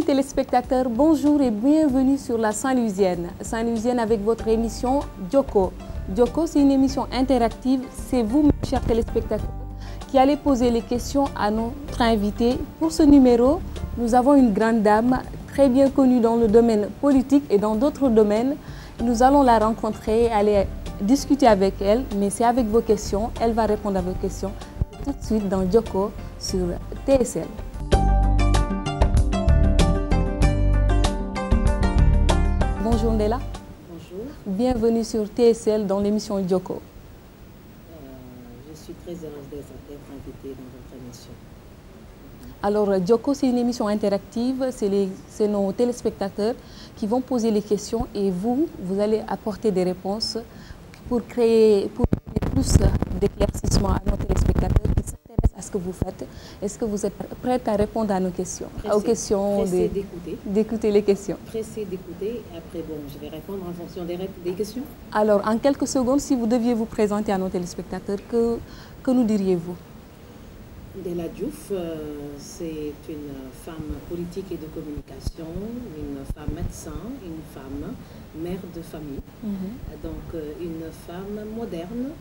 téléspectateurs, bonjour et bienvenue sur la Saint-Louisienne. Saint-Louisienne avec votre émission Joko. Joko, c'est une émission interactive. C'est vous, mes chers téléspectateurs, qui allez poser les questions à notre invité. Pour ce numéro, nous avons une grande dame très bien connue dans le domaine politique et dans d'autres domaines. Nous allons la rencontrer, aller discuter avec elle, mais c'est avec vos questions. Elle va répondre à vos questions tout de suite dans Joko sur TSL. Bonjour Ndella. Bonjour. Bienvenue sur TSL dans l'émission Joko. Je suis très heureuse d'être invitée dans votre émission. Alors Joko, c'est une émission interactive, c'est nos téléspectateurs qui vont poser les questions et vous allez apporter des réponses pour donner plus d'éclaircissement à nos téléspectateurs qui s'intéressent à ce que vous faites. Est-ce que vous êtes prête à répondre à nos questions? Pressée d'écouter les questions. Pressée d'écouter, après bon, je vais répondre en fonction des questions. Alors, en quelques secondes, si vous deviez vous présenter à nos téléspectateurs, que nous diriez-vous? Ndella Diouf, c'est une femme politique et de communication, une femme médecin, une femme mère de famille, donc une femme moderne,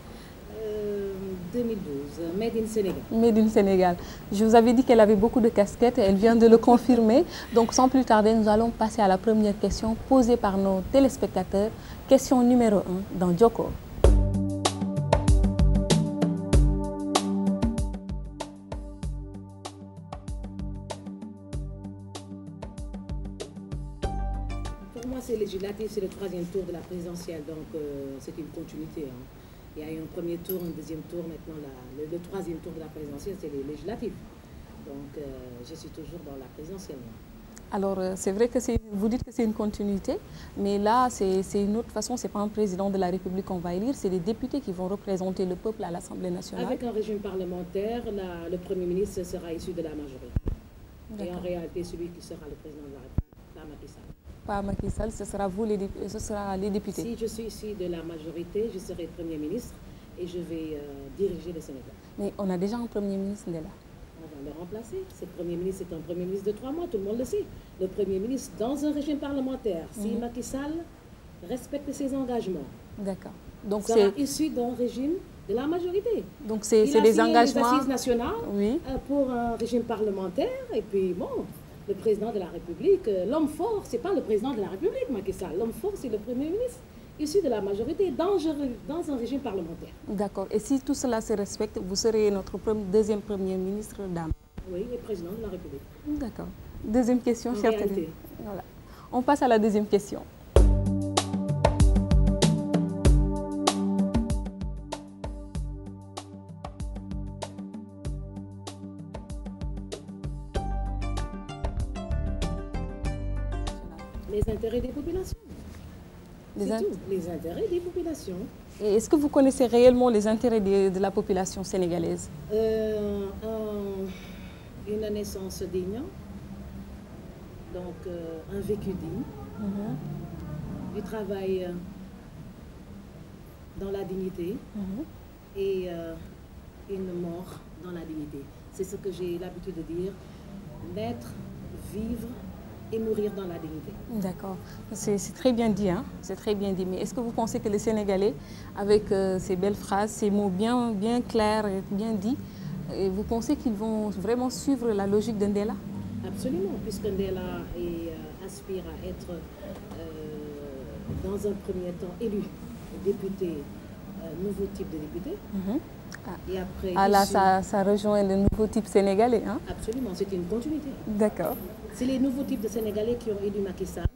2012, Made in Sénégal. Made in Sénégal. Je vous avais dit qu'elle avait beaucoup de casquettes, elle vient de le confirmer. Donc sans plus tarder, nous allons passer à la première question posée par nos téléspectateurs. Question numéro 1 dans Joko. Pour moi, c'est législatif, c'est le troisième tour de la présidentielle, donc c'est une continuité. Il y a eu un premier tour, un deuxième tour, maintenant le troisième tour de la présidentielle, c'est les législatifs. Donc je suis toujours dans la présidentielle. Alors c'est vrai que vous dites que c'est une continuité, mais là c'est une autre façon, c'est pas un président de la République qu'on va élire, c'est les députés qui vont représenter le peuple à l'Assemblée nationale. Avec un régime parlementaire, le Premier ministre sera issu de la majorité. Et en réalité, celui qui sera le président de la République, pas Macky Sall. Pas Macky Sall, ce sera les députés. Si je suis ici de la majorité, je serai Premier ministre et je vais diriger le Sénégal. Mais on a déjà un Premier ministre, Ndella. On va le remplacer. Ce Premier ministre est un Premier ministre de 3 mois, tout le monde le sait. Le Premier ministre, dans un régime parlementaire, si Macky Sall respecte ses engagements, donc sera issu d'un régime de la majorité. Donc c'est des engagements. Les assises nationales pour un régime parlementaire et puis bon. Le président de la République, l'homme fort, ce n'est pas le président de la République, Macky Sall. L'homme fort, c'est le Premier ministre, issu de la majorité, dans un régime parlementaire. D'accord. Et si tout cela se respecte, vous serez notre deuxième Premier ministre, dame? Oui, et président de la République. D'accord. Deuxième question, chère télé. Voilà. On passe à la deuxième question. Les intérêts des populations. Les intérêts des populations. Et est-ce que vous connaissez réellement les intérêts de la population sénégalaise? Une naissance digne, donc un vécu digne, du travail dans la dignité et une mort dans la dignité. C'est ce que j'ai l'habitude de dire, naître, vivre et mourir dans la dignité. D'accord. C'est très bien dit, hein? C'est très bien dit. Mais est-ce que vous pensez que les Sénégalais, avec ces belles phrases, ces mots bien clairs et bien dits, vous pensez qu'ils vont vraiment suivre la logique de Ndella? Absolument, puisque Ndella aspire à être, dans un premier temps, élu député, nouveau type de député. Et après, là, ça rejoint le nouveau type sénégalais, hein? Absolument, c'est une continuité. D'accord. C'est les nouveaux types de Sénégalais qui ont élu Macky Sall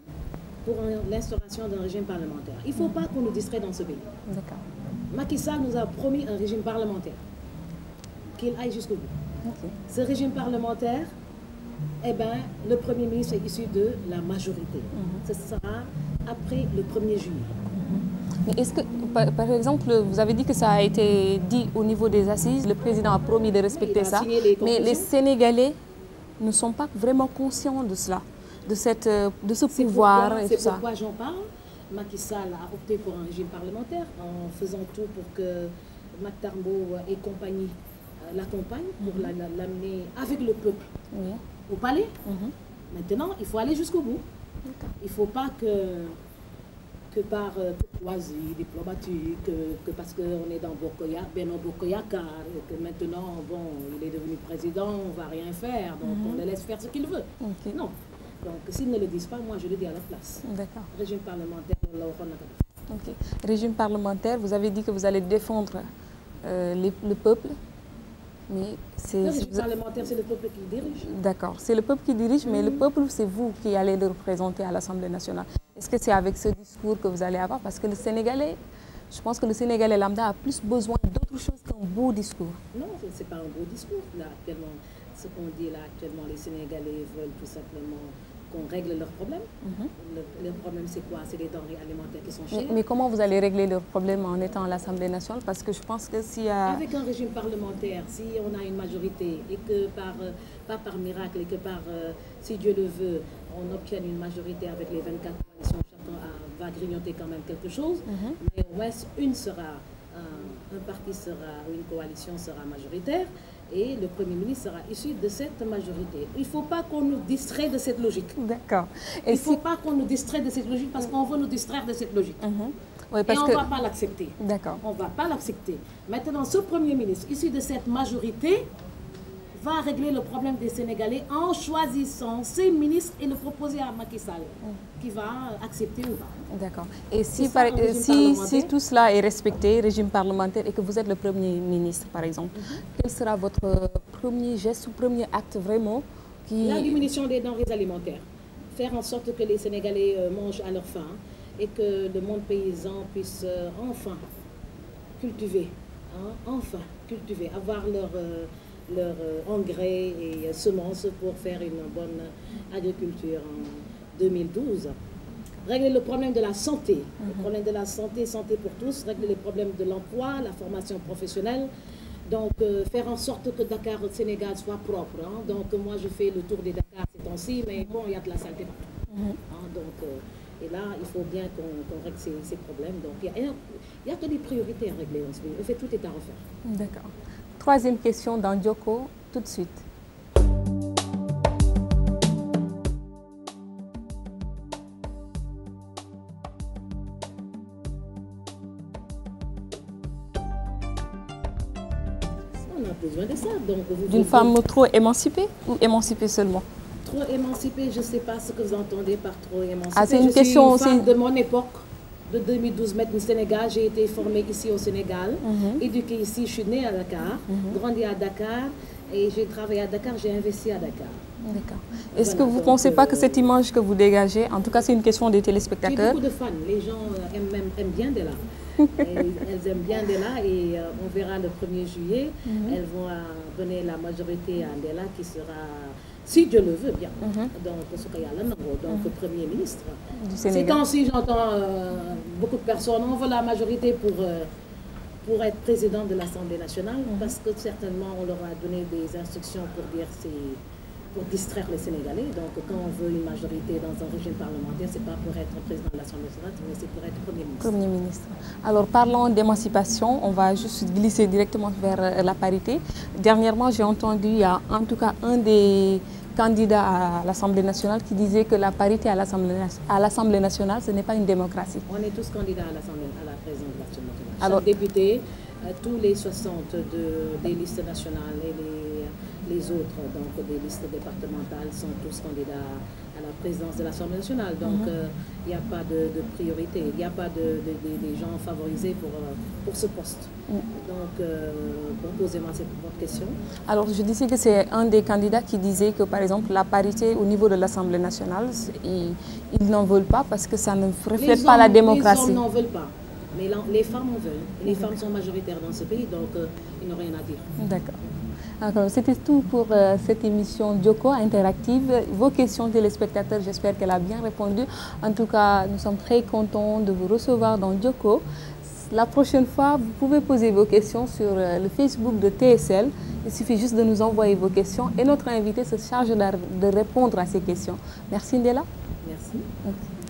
pour l'instauration d'un régime parlementaire. Il ne faut pas qu'on nous distrait dans ce pays. D'accord. Macky Sall nous a promis un régime parlementaire, qu'il aille jusqu'au bout. Ce régime parlementaire, eh ben, le Premier ministre est issu de la majorité. Ce sera après le 1er juillet. Mais est-ce que, par exemple, vous avez dit que ça a été dit au niveau des assises, le président a promis de respecter ça, mais les Sénégalais ne sont pas vraiment conscients de cela, de ce pouvoir et tout ça. C'est pourquoi j'en parle. Macky Sall a opté pour un régime parlementaire en faisant tout pour que Mactarbo et compagnie l'accompagnent pour l'amener avec le peuple au palais. Maintenant, il faut aller jusqu'au bout. Il ne faut pas que par courtoisie diplomatique, que parce qu'on est dans Beno Bokoyaka, que maintenant, bon, il est devenu président, on ne va rien faire, donc on le laisse faire ce qu'il veut. Non. Donc, s'ils ne le disent pas, moi, je le dis à la place. D'accord. Régime parlementaire, ok. Régime parlementaire, vous avez dit que vous allez défendre le peuple. Mais le régime parlementaire, c'est le peuple qui dirige. D'accord, c'est le peuple qui dirige, mais le peuple, c'est vous qui allez le représenter à l'Assemblée nationale. Est-ce que c'est avec ce discours que vous allez avoir? Parce que le Sénégalais, je pense que le Sénégalais lambda a plus besoin d'autre chose qu'un beau discours. Non, ce n'est pas un beau discours. Là, actuellement, ce qu'on dit là, actuellement, les Sénégalais veulent tout simplement qu'on règle leurs problèmes. Le problème, c'est quoi? C'est les denrées alimentaires qui sont chères. Mais comment vous allez régler leurs problèmes en étant à l'Assemblée nationale? Parce que je pense que s'il y a... Avec un régime parlementaire, si on a une majorité et que pas par miracle, et que si Dieu le veut, on obtienne une majorité avec les 24 coalitions, chacun va grignoter quand même quelque chose, mais au moins un parti sera, ou une coalition sera majoritaire, et le Premier ministre sera issu de cette majorité. Il ne faut pas qu'on nous distrait de cette logique. D'accord. Il ne faut pas qu'on nous distrait de cette logique parce qu'on veut nous distraire de cette logique. Oui, et on ne va pas l'accepter. D'accord. On ne va pas l'accepter. Maintenant, ce Premier ministre, issu de cette majorité, va régler le problème des Sénégalais en choisissant ses ministres et le proposer à Macky Sall, qui va accepter ou pas. D'accord. Et si tout cela est respecté, régime parlementaire, et que vous êtes le Premier ministre, par exemple, quel sera votre premier geste ou premier acte vraiment La diminution des denrées alimentaires. Faire en sorte que les Sénégalais mangent à leur faim et que le monde paysan puisse enfin cultiver, avoir leur engrais et semences pour faire une bonne agriculture en 2012. Régler le problème de la santé, le problème de la santé pour tous, régler les problèmes de l'emploi, la formation professionnelle. Donc, faire en sorte que Dakar, au Sénégal, soit propre. Donc, moi, je fais le tour des Dakar ces temps-ci, mais bon, il y a de la saleté partout. Et là, il faut bien qu'on règle ces problèmes. Donc, il n'y a que des priorités à régler dans ce pays. En fait, tout est à refaire. D'accord. Troisième question dans Djoko, tout de suite. On a besoin de ça. D'une femme trop émancipée ou émancipée seulement? Trop émancipée, je ne sais pas ce que vous entendez par trop émancipée. Ah, c'est une question aussi. De mon époque, de 2012, maître du Sénégal, j'ai été formée ici au Sénégal, éduquée ici, je suis née à Dakar, grandie à Dakar, et j'ai travaillé à Dakar, j'ai investi à Dakar. D'accord. Est-ce que vous ne pensez pas que cette image que vous dégagez, en tout cas c'est une question des téléspectateurs? J'ai beaucoup de fans, les gens aiment bien Della. Elles aiment bien Della et on verra le 1er juillet, elles vont donner la majorité à Della qui sera, si Dieu le veut bien, donc Premier ministre. Ces temps-ci, j'entends beaucoup de personnes, on veut la majorité pour être président de l'Assemblée nationale, parce que certainement on leur a donné des instructions pour distraire les Sénégalais. Donc quand on veut une majorité dans un régime parlementaire, ce n'est pas pour être président de l'Assemblée nationale, mais c'est pour être Premier ministre. Premier ministre. Alors parlons d'émancipation, on va juste glisser directement vers la parité. Dernièrement, j'ai entendu, il y a en tout cas un des candidats à l'Assemblée nationale qui disait que la parité à l'Assemblée nationale, ce n'est pas une démocratie. On est tous candidats à la présidence de l'Assemblée nationale. Alors, chaque député, tous les 60 des listes nationales et les autres, donc des listes départementales, sont tous candidats à la présidence de l'Assemblée nationale. Donc, il n'y a pas de priorité, il n'y a pas des gens favorisés pour ce poste. Donc, posez-moi votre question. Alors, je disais que c'est un des candidats qui disait que, par exemple, la parité au niveau de l'Assemblée nationale, ils n'en veulent pas parce que ça ne reflète pas la démocratie. Les hommes n'en veulent pas, mais les femmes en veulent. Et les femmes sont majoritaires dans ce pays, donc ils n'ont rien à dire. D'accord. C'était tout pour cette émission Djoko interactive. Vos questions téléspectateurs, j'espère qu'elle a bien répondu. En tout cas, nous sommes très contents de vous recevoir dans Djoko. La prochaine fois, vous pouvez poser vos questions sur le Facebook de TSL. Il suffit juste de nous envoyer vos questions et notre invité se charge de répondre à ces questions. Merci Ndella. Merci. Okay.